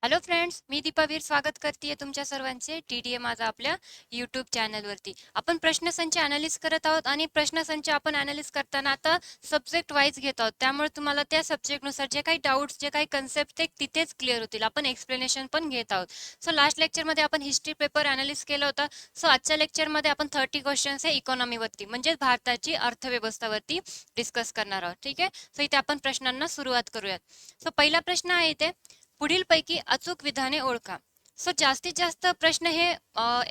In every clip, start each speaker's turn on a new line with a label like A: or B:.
A: Hello friends, मी दीपावीर स्वागत करते तुमच्या सर्वांचे टीडीए माझा आपल्या यूट्यूब चॅनलवरती. आपण प्रश्नसंच अनालिस करत आहोत आणि प्रश्नसंच आपण अनालिस करताना आता सब्जेक्ट वाईज घेत आहोत. त्यामुळे तुम्हाला त्या सब्जेक्टनुसार जे काही डाऊट्स, जे काही कन्सेप्ट ते तिथेच क्लिअर होतील. आपण एक्सप्लेनेशन पण घेत आहोत. सो लास्ट लेक्चरमध्ये आपण हिस्ट्री पेपर अनालिस केला होता. सो आजच्या लेक्चरमध्ये आपण 30 क्वेश्चन्स हे इकॉनॉमीवरती म्हणजे भारताची अर्थव्यवस्थावरती डिस्कस करणार आहोत. ठीक आहे. सो इथे आपण प्रश्नांना सुरुवात करूयात. सो पहिला प्रश्न आहे इथे, पुढीलपैकी अचूक विधाने ओळखा. सो जास्तीत जास्त प्रश्न हे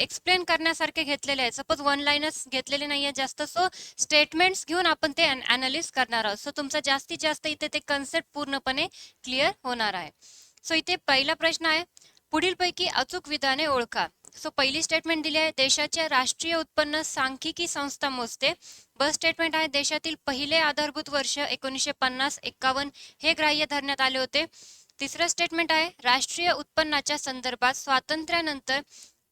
A: एक्सप्लेन करण्यासारखे घेतलेले आहेत. सपोज वन लाईनच घेतलेले नाहीये जास्त. सो स्टेटमेंट्स घेऊन आपण ते अनालिस करणार आहोत. सो तुमचा जास्तीत जास्त इथे ते कन्सेप्ट पूर्णपणे क्लिअर होणार आहे. सो इथे पहिला प्रश्न आहे, पुढीलपैकी अचूक विधाने ओळखा. सो पहिली स्टेटमेंट दिली आहे, देशाचे राष्ट्रीय उत्पन्न सांख्यिकी संस्था मोजते. ब स्टेटमेंट आहे, देशातील पहिले आधारभूत वर्ष 1950-51 हे ग्राह्य धरण्यात आले होते. तिसरं स्टेटमेंट आहे, राष्ट्रीय उत्पन्नाच्या संदर्भात स्वातंत्र्यानंतर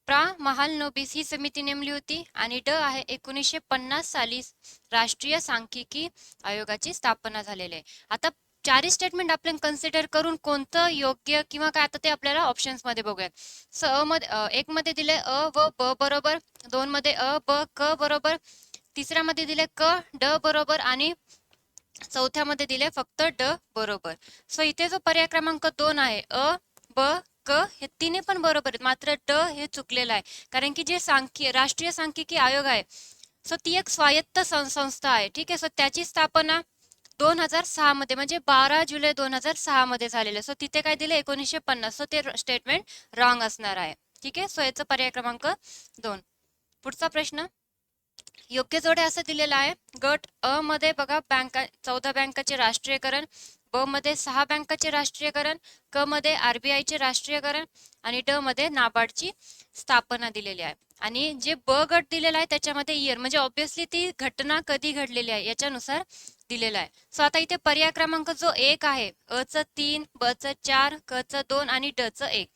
A: प्रा महालनोबिस ही समिती नेमली होती. आणि ड आहे, 1950 साली राष्ट्रीय सांख्यिकी आयोगाची स्थापना झालेली आहे. आता चारही स्टेटमेंट आपण कन्सिडर करून कोणतं योग्य किंवा काय आता ते आपल्याला ऑप्शन्स मध्ये बघूयात. स एक मध्ये दिले अ व ब बरोबर, दोन मध्ये अ ब क बरोबर, तिसऱ्यामध्ये दिले क ड बरोबर आणि चौथ्यामध्ये दिले फक्त ड बरोबर. सो इथे जो पर्याय क्रमांक 2 आहे, अ ब क हे तिन्ही पण बरोबर आहेत, मात्र ड हे चुकलेलं आहे. कारण की जे राष्ट्रीय सांख्यिकी आयोग आहे, सो ती एक स्वायत्त संस्था आहे. ठीक आहे. सो त्याची स्थापना 2006 मध्ये म्हणजे 12 जुलै 2006 मध्ये झालेलं. सो तिथे काय दिले, 1950. सो ते स्टेटमेंट रॉंग असणार आहे. ठीक आहे. सो याचा पर्याय क्रमांक 2. पुढचा प्रश्न, योग्य जोडे असं दिलेलं आहे. गट अ मध्ये बघा, 14 बँकाचे राष्ट्रीयकरण, ब मध्ये 6 बँकाचे राष्ट्रीयकरण, क मध्ये आरबीआयचे राष्ट्रीयकरण आणि ड मध्ये नाबार्डची स्थापना दिलेली आहे. आणि जे ब गट दिलेला आहे त्याच्यामध्ये इयर म्हणजे ऑब्विसली ती घटना कधी घडलेली आहे याच्यानुसार दिलेला आहे. सो आता इथे पर्याय क्रमांक जो 1 आहे, अ च 3, ब च 4, क च 2 आणि ड च 1.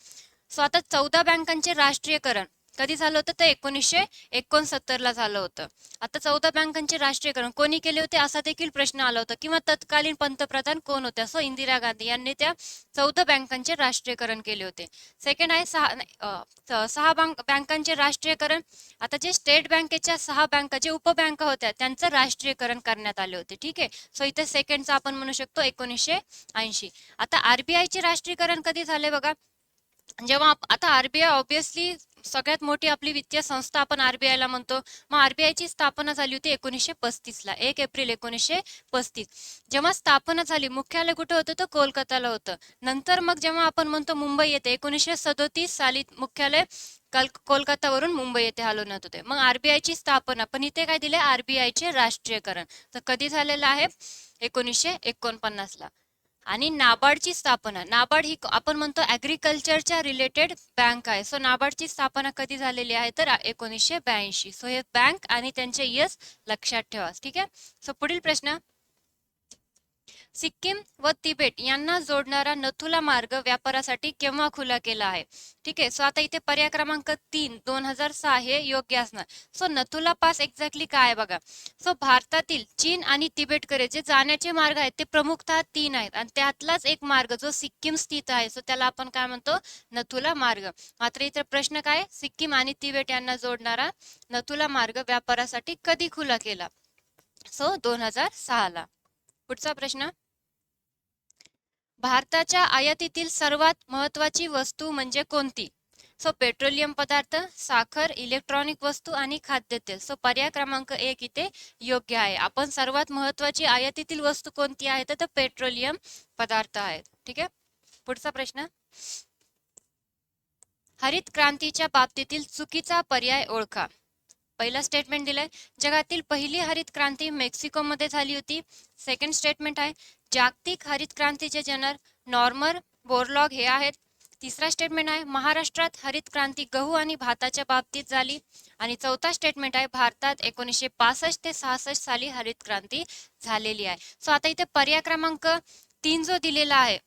A: सो आता 14 बँकांचे राष्ट्रीयकरण कधी झालं होतं तर 1969 ला झालं होतं. आता 14 बँकांचे राष्ट्रीयकरण कोणी केले होते असा देखील प्रश्न आला होता, किंवा तत्कालीन पंतप्रधान कोण होत्या. सो इंदिरा गांधी यांनी त्या 14 बँकांचे राष्ट्रीयकरण केले होते. सेकंड आहे, सहा बँकांचे राष्ट्रीयकरण. आता जे स्टेट बँकेच्या 6 बँका जे उपबँका होत्या त्यांचं राष्ट्रीयकरण करण्यात आले होते. ठीक आहे. सो इथे सेकंडचा आपण म्हणू शकतो 1980. आता आरबीआयचे राष्ट्रीयकरण कधी झाले बघा, जेव्हा आता आरबीआय ऑब्विसली सगळ्यात मोठी आपली वित्तीय संस्था आपण आरबीआय ला म्हणतो. मग आरबीआयची स्थापना झाली होती 1935 ला, 1 एप्रिल 1935. जेव्हा स्थापना झाली, मुख्यालय कुठे होतं तर कोलकाताला होतं. नंतर मग जेव्हा आपण म्हणतो मुंबई येथे 1937 साली मुख्यालय कोलकातावरून मुंबई येथे हलवण्यात होते. मग आरबीआयची स्थापना, पण इथे काय दिले, आरबीआयचे राष्ट्रीयकरण. तर कधी झालेलं आहे, 1949 ला. आणि नाबार्डची स्थापना, नाबार्ड ही आपण म्हणतो ऍग्रिकल्चरच्या रिलेटेड बँक आहे. सो नाबार्डची स्थापना कधी झालेली आहे तर 1982. सो हे बँक आणि त्यांचे इयर्स लक्षात ठेवा. ठीक आहे. सो पुढील प्रश्न, सिक्कीम व तिबेट यांना जोडणारा नथुला मार्ग व्यापारासाठी केव्हा खुला केला आहे. ठीक आहे. सो आता इथे पर्याय क्रमांक 3 2006 हे योग्य असणार. सो नथुला पास एक्झॅक्टली काय आहे बघा. सो भारतातील चीन आणि तिबेटकडे जे जाण्याचे मार्ग आहेत ते प्रमुखतः 3 आहेत, आणि त्यातलाच एक मार्ग जो सिक्कीम स्थित आहे, सो त्याला आपण काय म्हणतो, नथुला मार्ग. मात्र इथे प्रश्न काय, सिक्कीम आणि तिबेट यांना जोडणारा नथुला मार्ग व्यापारासाठी कधी खुला केला. सो 2006 ला. पुढचा प्रश्न, भारताच्या आयातीतील सर्वात महत्वाची वस्तू म्हणजे कोणती. सो पेट्रोलियम पदार्थ, साखर, इलेक्ट्रॉनिक वस्तू आणि खाद्यतेल. सो पर्याय क्रमांक 1 इथे योग्य आहे. आपण सर्वात महत्वाची आयातीतील वस्तू कोणती आहे तर पेट्रोलियम पदार्थ आहेत. ठीक आहे. पुढचा प्रश्न, हरित क्रांतीच्या बाबतीतील चुकीचा पर्याय ओळखा. पहिला स्टेटमेंट दिलंय, जगातील पहिली हरित क्रांती मेक्सिको मध्ये झाली होती. सेकंड स्टेटमेंट आहे, जागतिक हरित क्रांतीचे जनक नॉर्मन बोरलॉग हे आहेत. तिसरा स्टेटमेंट आहे, महाराष्ट्रात हरित क्रांती गहू आणि भाताच्या बाबतीत झाली. आणि चौथा स्टेटमेंट आहे, भारतात 1965 ते 66 साली हरित क्रांती झालेली आहे. सो आता इथे पर्याय क्रमांक 3 जो दिलेला आहे,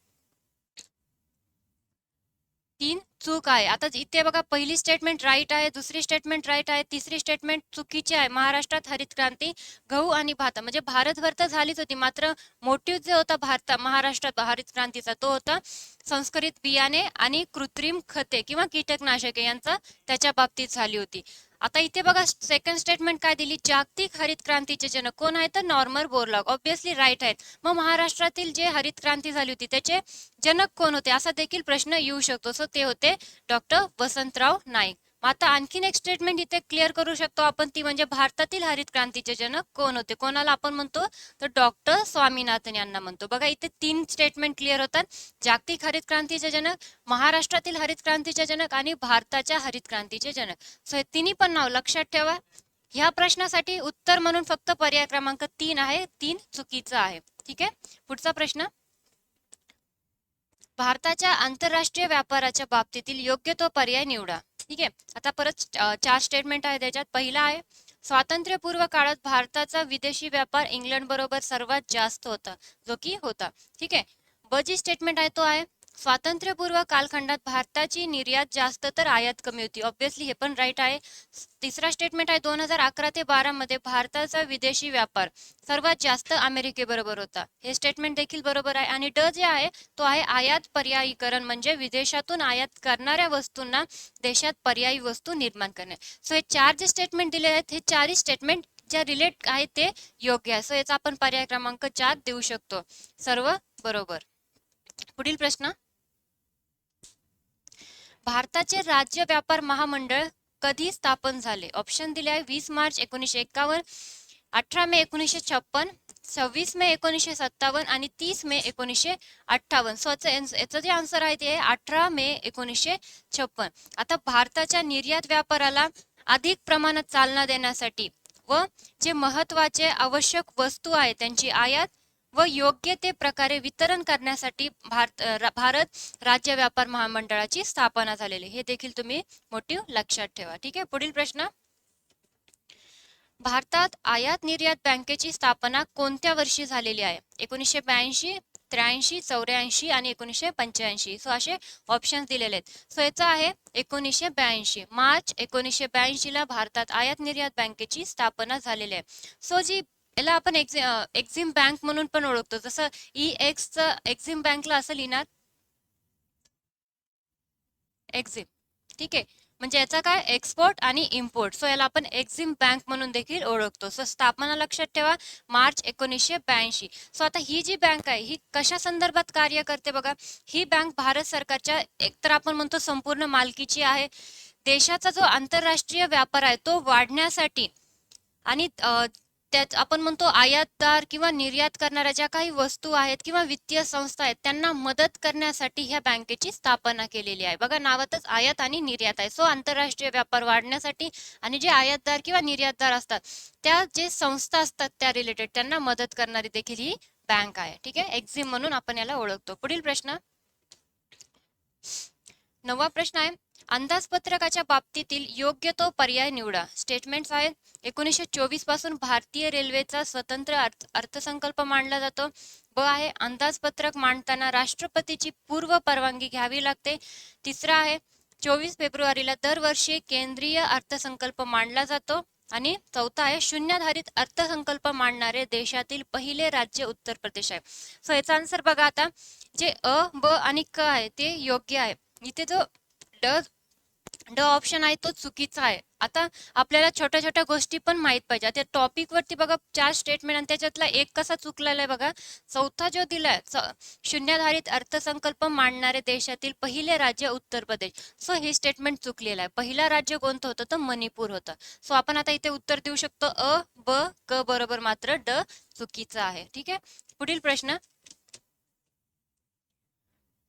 A: 3 चूक आहे. आता इथे बघा पहिली स्टेटमेंट राईट आहे, दुसरी स्टेटमेंट राईट आहे, तिसरी स्टेटमेंट चुकीची आहे. महाराष्ट्रात हरित क्रांती गहू आणि भात म्हणजे भारतभर तर झालीच होती, मात्र मोटिव्ह जो होता महाराष्ट्रात हरित क्रांतीचा तो होता संस्करित बियाणे आणि कृत्रिम खते किंवा कीटकनाशके यांचा त्याच्या बाबतीत झाली होती. आता इथे बघा सेकंड स्टेटमेंट काय दिली, जागतिक हरित क्रांतीचे जनक कोण आहेत तर नॉर्मन बोरलॉग, ऑब्विसली राईट आहेत. मग महाराष्ट्रातील जे हरित क्रांती झाली होती त्याचे जनक कोण होते असा देखील प्रश्न येऊ शकतो. सो ते होते डॉक्टर वसंतराव नाईक. आता आणखीन एक स्टेटमेंट इथे क्लिअर करू शकतो आपण, ती म्हणजे भारतातील हरित क्रांतीचे जनक कोण होते, कोणाला आपण म्हणतो तर डॉक्टर स्वामीनाथन यांना म्हणतो. बघा इथे 3 स्टेटमेंट क्लिअर होतात, जागतिक हरित क्रांतीचे जनक, महाराष्ट्रातील हरित क्रांतीचे जनक आणि भारताच्या हरित क्रांतीचे जनक. सो हे तिन्ही पण नाव लक्षात ठेवा. ह्या प्रश्नासाठी उत्तर म्हणून फक्त पर्याय क्रमांक 3 आहे, 3 चुकीचं आहे. ठीक आहे, पुढचा प्रश्न, भारताच्या आंतरराष्ट्रीय व्यापाराच्या बाबतीतील योग्य तो पर्याय निवडा. ठीक आहे, आता परत 4 स्टेटमेंट आहे त्याच्यात. पहिला आहे स्वातंत्र्यपूर्व काळात भारताचा विदेशी व्यापार इंग्लंड बरोबर सर्वात जास्त होता, जो की होता. ठीक आहे, ब जी स्टेटमेंट आहे तो आहे स्वातंत्र्यपूर्व कालखंडात भारताची निर्यात जास्त तर आयात कमी होती, ऑब्विसली हे पण राईट आहे. तिसरा स्टेटमेंट आहे 2011 ते 12 मध्ये भारताचा विदेशी व्यापार सर्वात जास्त अमेरिकेबरोबर होता, हे स्टेटमेंट देखील बरोबर आहे. आणि ड जे आहे तो आहे आयात पर्यायीकरण, म्हणजे विदेशातून आयात करणाऱ्या वस्तूंना देशात पर्यायी वस्तू निर्माण करणे. सो हे 4 जे स्टेटमेंट दिले आहेत हे 4ही स्टेटमेंट ज्या रिलेट आहे ते योग्य आहे. सो याचा आपण पर्याय क्रमांक 4 देऊ शकतो, सर्व बरोबर. पुढील प्रश्न, भारताचे राज्य व्यापार महामंडळ कधी स्थापन झाले. ऑप्शन दिले आहे 20 मार्च 1951, 18 मे 1956, 26 मे 1957 आणि 30 मे 1958. सो याचं जे आन्सर आहे ते आहे 18 मे 1956. आता भारताच्या निर्यात व्यापाराला अधिक प्रमाणात चालना देण्यासाठी व जे महत्वाचे आवश्यक वस्तू आहेत त्यांची आयात व योग्य ते प्रकारे वितरण करण्यासाठी भारत राज्य व्यापार महामंडळाची स्थापना झालेली, हे देखील तुम्ही मोटिव्ह लक्षात ठेवा. ठीक आहे, पुढील प्रश्न, भारतात आयात निर्यात बँकेची स्थापना कोणत्या वर्षी झालेली आहे. 1982, 83, 84 आणि 1985. सो असे ऑप्शन दिलेले आहेत. सो याचा आहे 1982, मार्च 1982 ला भारतात आयात निर्यात बँकेची स्थापना झालेली आहे. सो जी याला आपण एक्झिम बँक म्हणून पण ओळखतो, जसं EX चं एक्झिम बँकला असं लिहिणार एक्झिम. ठीक आहे, म्हणजे याचा काय एक्सपोर्ट आणि इम्पोर्ट. सो याला आपण एक्झिम बँक म्हणून देखील ओळखतो. सो स्थापना लक्षात ठेवा मार्च 1982. सो आता ही जी बँक आहे ही कशा संदर्भात कार्य करते बघा, ही बँक भारत सरकारच्या एकतर आपण म्हणतो संपूर्ण मालकीची आहे. देशाचा जो आंतरराष्ट्रीय व्यापार आहे तो वाढण्यासाठी आणि त्यात आपण म्हणतो आयातदार किंवा निर्यात करणाऱ्या ज्या काही वस्तू आहेत किंवा वित्तीय संस्था आहेत त्यांना मदत करण्यासाठी ह्या बँकेची स्थापना केलेली आहे. बघा नावातच आयात आणि निर्यात आहे. सो आंतरराष्ट्रीय व्यापार वाढण्यासाठी आणि जे आयातदार किंवा निर्यातदार असतात त्या जे संस्था असतात त्या रिलेटेड त्यांना मदत करणारी देखील ही बँक आहे. ठीक आहे, एक्झिम म्हणून आपण याला ओळखतो. पुढील प्रश्न, 9वा प्रश्न आहे अंदाजपत्रकाच्या बाबतीतील योग्य तो पर्याय निवडा. स्टेटमेंट्स आहेत 1924 पासून भारतीय रेल्वेचा स्वतंत्र अर्थसंकल्प मांडला जातो. ब आहे अंदाजपत्रक मांडताना राष्ट्रपतीची पूर्व परवानगी घ्यावी लागते. तिसरा आहे 24 फेब्रुवारीला दरवर्षी केंद्रीय अर्थसंकल्प मांडला जातो. आणि चौथा आहे शून्याधारित अर्थसंकल्प मांडणारे देशातील पहिले राज्य उत्तर प्रदेश आहे. सो याचा आन्सर बघा, आता जे अ, ब आणि क आहे ते योग्य आहे. इथे जो ड ऑप्शन आहे तो चुकीचा आहे. आता आपल्याला छोट्या छोट्या गोष्टी पण माहित पाहिजे. त्या टॉपिक वरती बघा 4 स्टेटमेंट आणि त्याच्यातला एक कसा चुकलेला आहे बघा, चौथा जो दिलाय शून्याधारित अर्थसंकल्प मांडणारे देशातील पहिले राज्य उत्तर प्रदेश. सो हे स्टेटमेंट चुकलेलं आहे. पहिला राज्य कोणतं होतं तर मणिपूर होतं. सो आपण आता इथे उत्तर देऊ शकतो अ, ब, क बरोबर, मात्र ड चुकीचं आहे. ठीक आहे, पुढील प्रश्न,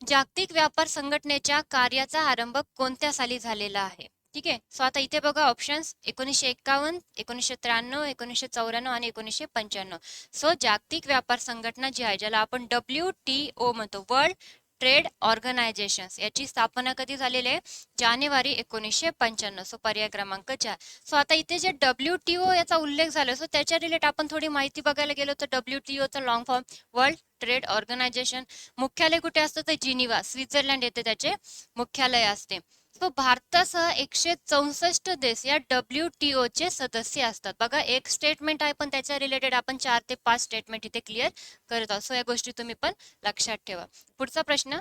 A: जागतिक व्यापार संघटनेच्या कार्याचा आरंभ कोणत्या साली झालेला आहे. ठीक आहे, सो आता इथे बघा ऑप्शन्स 1951, 1993, 1994 आणि 1995. सो जागतिक व्यापार संघटना जी आहे ज्याला आपण WTO म्हणतो, वर्ल्ड ट्रेड ऑर्गनायझेशन याची स्थापना कधी झालेली आहे? जानेवारी 1995. सो पर्याय क्रमांक 4. सो आता इथे जे WTO याचा उल्लेख झाला, सो त्याच्या रिलेट आपण थोडी माहिती बघायला गेलो तर WTO चा long form world trade organization. मुख्यालय कुठे असतं तर जिनिव्हा, स्वित्झर्लंड येथे त्याचे मुख्यालय असते. तो भारतासह 164 देश या WTO चे सदस्य असतात. बघा एक स्टेटमेंट आहे पण त्याच्या रिलेटेड आपण 4 ते 5 स्टेटमेंट इथे क्लिअर करत आहोत. सो या गोष्टी तुम्ही पण लक्षात ठेवा. पुढचा प्रश्न,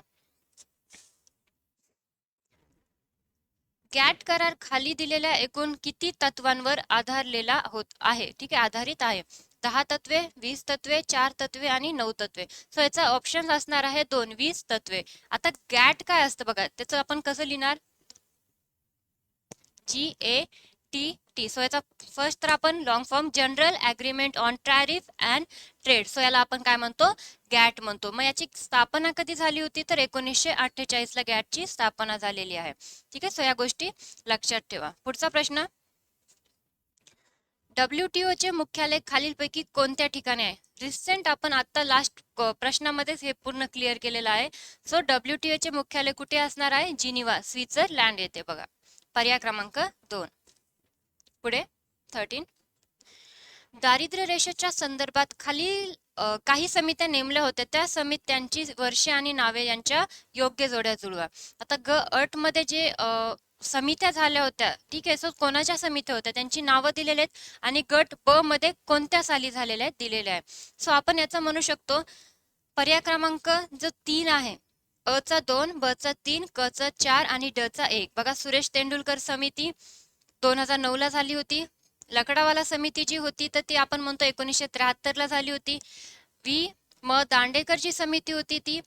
A: गॅट करार खाली दिलेल्या एकूण किती तत्वांवर आधारलेला होत आहे? ठीक आहे, आधारित आहे. 10 तत्वे, 20 तत्वे, 4 तत्वे आणि 9 तत्वे. सो याचा ऑप्शन असणार आहे 2, 20 तत्वे. आता गॅट काय असतं बघा, त्याचं आपण कसं लिहिणार? GATT. सो याचा फर्स्ट तर आपण long form general agreement on tariff and trade. So याला आपण काय म्हणतो? गॅट म्हणतो. मग याची स्थापना कधी झाली होती तर 1948 ला गॅटची स्थापना झालेली आहे. ठीक आहे, सो या गोष्टी लक्षात ठेवा. पुढचा प्रश्न, WTO चे मुख्यालय खालीलपैकी कोणत्या ठिकाणी आहे? रिसेंट आपण आता लास्ट प्रश्नामध्येच हे पूर्ण क्लिअर केलेलं आहे. सो WTO चे मुख्यालय कुठे असणार आहे? जिनिव्हा, स्वित्झर्लंड येथे. बघा पर्याय क्रमांक 2. पुढे 13, दारिद्र्य रेषेच्या संदर्भात खालील काही समित्या नेमल्या होत्या, त्या समित्यांची वर्षे आणि नावे यांच्या योग्य जोड्या जुळवा. आता ग मध्ये जे समित्या झाल्या होत्या, ठीक आहे, सो कोणाच्या समित्या होत्या त्यांची नावं दिलेली आहेत आणि गट ब मध्ये कोणत्या साली झालेल्या आहेत दिलेल्या आहे. सो आपण याचा म्हणू शकतो पर्याय क्रमांक जो 3 आहे, अ चा 2, ब चा 3, क चा 4 आणि ड चा 1. बघा सुरेश तेंडुलकर समिती 2009 ला झाली होती. लकडावाला समिती जी होती तर ती आपण म्हणतो 1973 ला झाली होती. म दांडेकरची समिती होती ती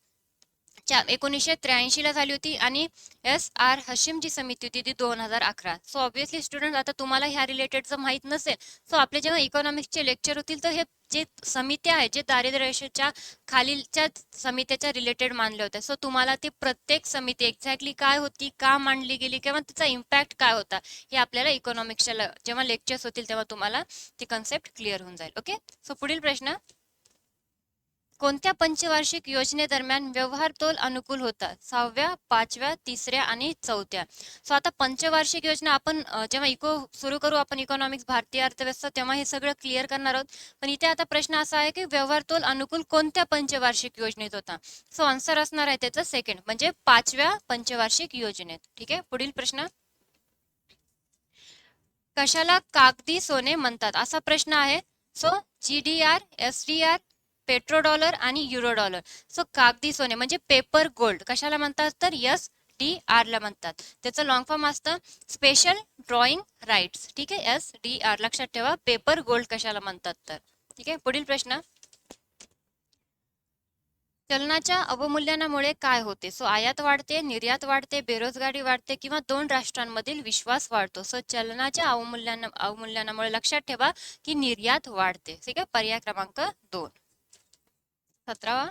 A: 1983 ला झाली होती आणि SR हशीम जी समिती होती ती 2011. सो ऑब्विसली स्टुडंट आता तुम्हाला ह्या रिलेटेड जर माहित नसेल, सो आपले जेव्हा इकॉनॉमिक्सचे लेक्चर होतील तर हे जे समित्या आहे जे दारिद्र्य रेषेच्या खालीलच्या समित्याच्या रिलेटेड मानले होते, सो तुम्हाला ती प्रत्येक समिती एक्झॅक्टली काय होती, का मांडली गेली किंवा तिचा इम्पॅक्ट काय होता हे आपल्याला इकॉनॉमिक्सच्या जेव्हा लेक्चर्स होतील तेव्हा तुम्हाला ती कन्सेप्ट क्लिअर होऊन जाईल. ओके, सो पुढील प्रश्न, कोणत्या पंचवार्षिक योजनेदरम्यान व्यवहार तोल अनुकूल होता? 6व्या, 5व्या, 3ऱ्या आणि 4थ्या. सो आता पंचवार्षिक योजना आपण जेव्हा सुरू करू आपण इकॉनॉमिक्स भारतीय अर्थव्यवस्था तेव्हा हे सगळं क्लिअर करणार आहोत. पण इथे आता प्रश्न असा आहे की व्यवहार तोल अनुकूल कोणत्या पंचवार्षिक योजनेत होता? सो आन्सर असणार आहे त्याचं सेकंड म्हणजे 5व्या पंचवार्षिक योजनेत. ठीक आहे, पुढील प्रश्न, कशाला कागदी सोने म्हणतात? असा प्रश्न आहे. So GDR, SDR, petro dollar आणि युरो डॉलर. सो कागदी सोने म्हणजे पेपर गोल्ड कशाला म्हणतात तर SDR ला म्हणतात. त्याचं लॉंग फॉर्म असतं स्पेशल ड्रॉइंग राईट्स. ठीक आहे, SDR लक्षात ठेवा. पेपर गोल्ड कशाला म्हणतात तर. ठीक आहे, पुढील प्रश्न, चलनाच्या अवमूल्यनामुळे काय होते? सो आयात वाढते, निर्यात वाढते, बेरोजगारी वाढते किंवा दोन राष्ट्रांमधील विश्वास वाढतो. सो चलनाच्या अवमूल्यनामुळे लक्षात ठेवा की निर्यात वाढते. ठीक आहे, पर्याय क्रमांक 2. 17वा,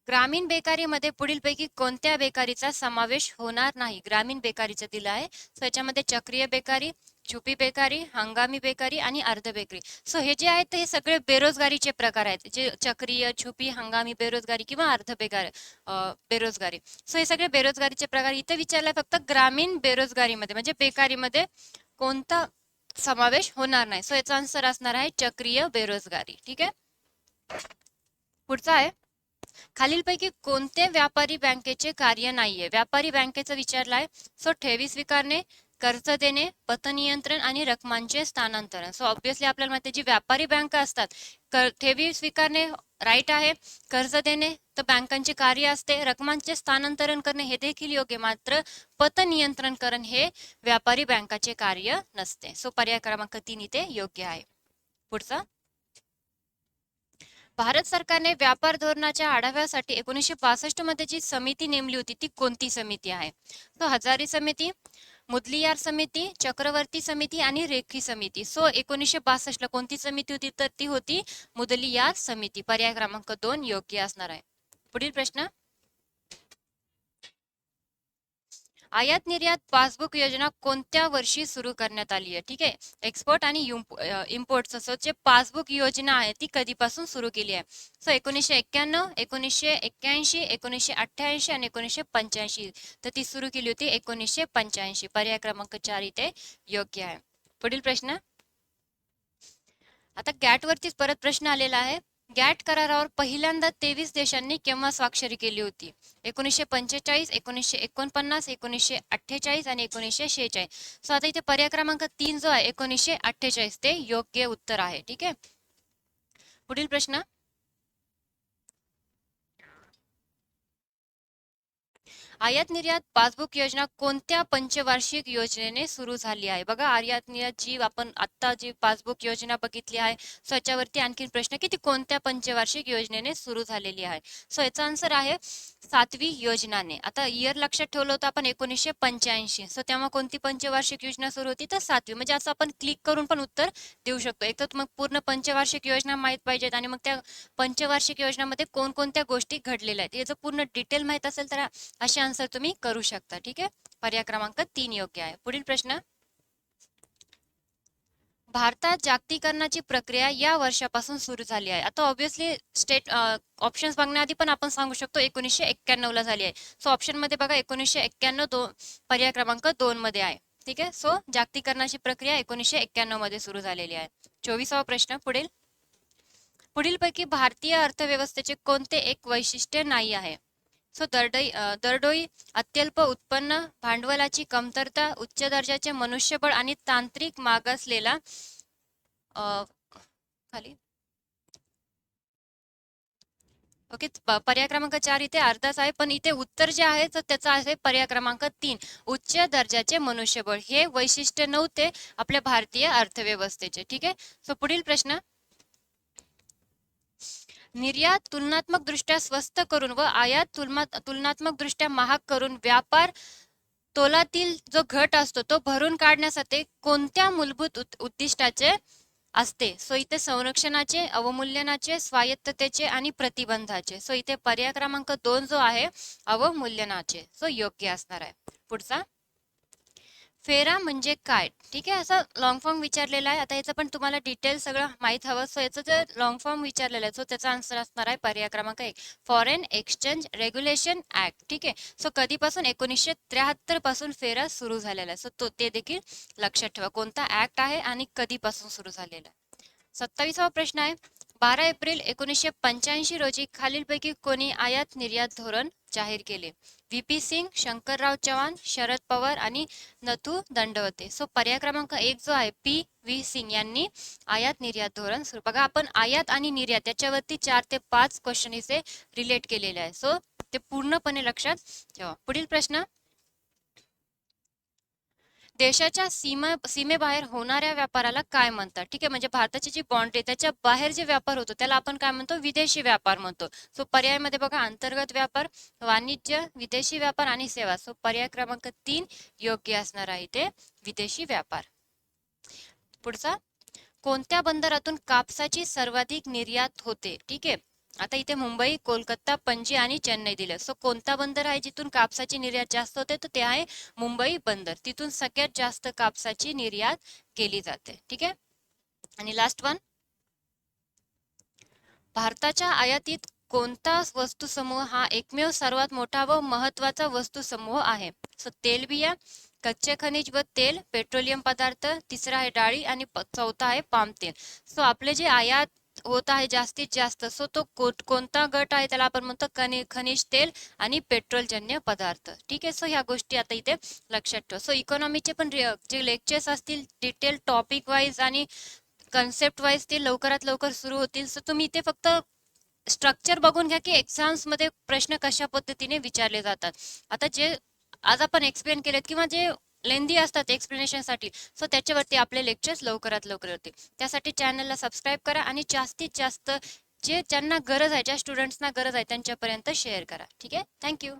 A: ग्रामीण बेकारीमध्ये पुढीलपैकी कोणत्या बेकारीचा समावेश होणार नाही? ग्रामीण बेकारीचं दिलं आहे. सो याच्यामध्ये चक्रीय बेकारी, छुपी बेकारी, हंगामी बेकारी आणि अर्ध बेकारी. सो हे जे आहेत हे सगळे बेरोजगारीचे प्रकार आहेत, जे चक्रीय, छुपी, हंगामी बेरोजगारी किंवा अर्ध बेरोजगारी. सो हे सगळे बेरोजगारीचे प्रकार इथे विचारलाय फक्त ग्रामीण बेरोजगारीमध्ये म्हणजे बेकारीमध्ये कोणता समावेश होणार नाही. सो याचा आन्सर असणार आहे चक्रीय बेरोजगारी. ठीक आहे, पुढचा आहे, खालीलपैकी कोणते व्यापारी बँकेचे कार्य नाहीये? व्यापारी बँकेचं विचारलाय. सो ठेवी स्वीकारणे, कर्ज देणे, पतनियंत्रण आणि रकमांचे स्थानांतरण. सो ऑब्विसली आपल्याला माहिती जी व्यापारी बँक असतात, ठेवी स्वीकारणे राईट आहे, कर्ज देणे तर बँकांचे कार्य असते, रकमांचे स्थानांतरण करणे हे देखील योग्य, मात्र पतनियंत्रण करणे हे व्यापारी बँकाचे कार्य नसते. सो पर्याय क्रमांक 3 इथे योग्य आहे. पुढचा, भारत सरकारने व्यापार धोरणाच्या आढाव्यासाठी 1962 मध्ये जी समिती नेमली होती ती कोणती समिती आहे? तो हजारी समिती, मुदलियार समिती, चक्रवर्ती समिती आणि रेखी समिती. सो 1962 ला कोणती समिती होती तर ती होती मुदलियार समिती. पर्याय क्रमांक 2 योग्य असणार आहे. पुढील प्रश्न, आयात निर्यात पासबुक योजना कोणत्या वर्षी सुरू करण्यात आली आहे? ठीक आहे, एक्सपोर्ट आणि इम्पोर्ट जे पासबुक योजना आहे ती कधीपासून सुरू केली आहे? सो 1991, 1981, 1988 आणि 1985. तर ती सुरू केली होती 1985. पर्याय क्रमांक 4 इथे योग्य आहे. पुढील प्रश्न. आता गॅट वरतीच परत प्रश्न आलेला आहे. गॅट करारावर पहिल्यांदा 23 देशांनी केव्हा स्वाक्षरी केली होती? 1945, 1949, 1948 आणि 1946. सो आता इथे पर्याय क्रमांक 3 जो आहे 1948 ते योग्य उत्तर आहे. ठीक आहे. पुढील प्रश्न. आयात निर्यात पासबुक योजना कोणत्या पंचवार्षिक योजनेने सुरू झाली आहे? बघा, आयात निर्यात जी आपण आता जी पासबुक योजना बघितली आहे, सो याच्यावरती आणखीन प्रश्न की ती कोणत्या पंचवार्षिक योजनेने सुरू झालेली आहे? सो याचा आन्सर आहे 7वी योजनाने. आता इयर लक्षात ठेवलं होतं आपण 1985. सो तेव्हा कोणती पंचवार्षिक योजना सुरू होती? तर 7वी. म्हणजे असं आपण क्लिक करून पण उत्तर देऊ शकतो. एक तर मग पूर्ण पंचवार्षिक योजना माहित पाहिजेत आणि मग त्या पंचवार्षिक योजनामध्ये कोणकोणत्या गोष्टी घडलेल्या आहेत याचं पूर्ण डिटेल माहित असेल तर असे आन्सर तुम्ही करू शकता. ठीक आहे. पर्याय क्रमांक 3 योग्य आहे. पुढील प्रश्न. भारतात जागतिकीकरणाची प्रक्रिया या वर्षापासून सुरू झाली आहे. आता ऑब्व्हियसली स्टेट ऑप्शन्स बघण्याआधी पण आपण सांगू शकतो 1991 ला झाली आहे. सो ऑप्शन मध्ये बघा 1991 पर्याय क्रमांक 2 मध्ये आहे. ठीक आहे. सो जागतिकीकरणाची प्रक्रिया 1991 मध्ये सुरू झालेली आहे. 24वा प्रश्न. पुढीलपैकी भारतीय अर्थव्यवस्थेचे कोणते एक वैशिष्ट्य नाही आहे? सो दरडोई, अत्यल्प उत्पन्न, भांडवलाची कमतरता, उच्च दर्जाचे मनुष्यबळ आणि तांत्रिक मागासलेला खाली. ओके. पर्याय क्रमांक 4 इथे अर्धाच आहे, पण इथे उत्तर जे आहे तर त्याचा आहे पर्याय क्रमांक 3, उच्च दर्जाचे मनुष्यबळ. हे वैशिष्ट्य नव्हते आपल्या भारतीय अर्थव्यवस्थेचे. ठीक आहे. सो पुढील प्रश्न. निर्यात तुलनात्मकदृष्ट्या स्वस्त करून व आयात तुलनात्मकदृष्ट्या महाग करून व्यापार तोलातील जो घट असतो तो भरून काढण्यासाठी कोणत्या मूलभूत उद्दिष्टाचे असते? सो इथे संरक्षणाचे, अवमूल्यनाचे, स्वायत्ततेचे आणि प्रतिबंधाचे. सो इथे पर्याय क्रमांक 2 जो आहे अवमूल्यनाचे, सो योग्य असणार आहे. पुढचा. फेरा म्हणजे काय? ठीक आहे. असं लॉंग फॉर्म विचारलेला आहे. आता याचं पण तुम्हाला डिटेल सगळं माहित हवं. सो याचं जे लॉंग फॉर्म विचारलेलं आहे सो त्याचा आन्सर असणार आहे पर्याय क्रमांक 1, फॉरेन एक्सचेंज रेग्युलेशन ऍक्ट. ठीक आहे. सो कधीपासून? 1973 पासून फेरा सुरू झालेला आहे. सो ते देखील लक्षात ठेवा कोणता ऍक्ट आहे आणि कधीपासून सुरू झालेला आहे. 27वा प्रश्न आहे. 12 एप्रिल 1985 रोजी खालीलपैकी कोणी आयात निर्यात धोरण जाहीर केले? व्ही.पी. सिंग, शंकरराव चव्हाण, शरद पवार आणि नथू दंडवते. सो पर्याय क्रमांक 1 जो आहे पी.व्ही. सिंग यांनी आयात निर्यात धोरण सुरू. बघा, आपण आयात आणि निर्यात त्याच्यावरती 4 ते 5 क्वेश्चन इथे रिलेट केलेले आहे. सो ते पूर्णपणे लक्षात ठेवा. पुढील प्रश्न. देशाच्या सीमेबाहेर होणाऱ्या व्यापाराला काय म्हणतात? ठीक आहे. म्हणजे भारताची जी बाउंड्री त्याच्या बाहेर जे व्यापार होतो त्याला आपण काय म्हणतो? विदेशी व्यापार म्हणतो. सो पर्यायमध्ये बघा अंतर्गत व्यापार, वाणिज्य, विदेशी व्यापार आणि सेवा. सो पर्याय क्रमांक 3 योग्य असणार आहे ते विदेशी व्यापार. पुढचा. कोणत्या बंदरातून कापसाची सर्वाधिक निर्यात होते? ठीक आहे. आता इथे मुंबई, कोलकाता, पणजी आणि चेन्नई दिले. सो कोणता बंदर आहे जिथून कापसाची निर्यात जास्त होते? तर ते आहे मुंबई बंदर. तिथून सगळ्यात जास्त कापसाची निर्यात केली जाते. ठीक आहे. आणि लास्ट वन. भारताच्या आयातीत कोणता वस्तुसमूह हा एकमेव सर्वात मोठा व महत्वाचा वस्तुसमूह आहे? सो तेलबिया, कच्चे खनिज व तेल, पेट्रोलियम पदार्थ, तिसरा आहे डाळी आणि चौथा आहे पाम तेल. सो आपले जे आयात होत आहे जास्तीत जास्त सो तो कोणता गट आहे त्याला आपण म्हणतो खनिज तेल आणि पेट्रोलजन्य पदार्थ. ठीक आहे. सो ह्या गोष्टी आता इथे लक्षात ठेवा. सो इकॉनॉमीचे पण जे लेक्चर्स असतील डिटेल टॉपिक वाईज आणि कन्सेप्ट वाईज ते लवकरात लवकर सुरू होतील. सो तुम्ही इथे फक्त स्ट्रक्चर बघून घ्या की एक्झाम्स मध्ये प्रश्न कशा पद्धतीने विचारले जातात. आता जे आज आपण एक्सप्लेन केलेत किंवा जे लेंदी असतात एक्सप्लेनेशन साठी सो त्याच्यावरती आपले लेक्चर्स लवकरात लवकर होते. त्यासाठी चॅनलला सबस्क्राईब करा आणि जास्तीत जास्त ज्यांना गरज आहे, ज्या स्टुडंट्सना गरज आहे त्यांच्यापर्यंत शेअर करा. ठीक आहे. थँक्यू.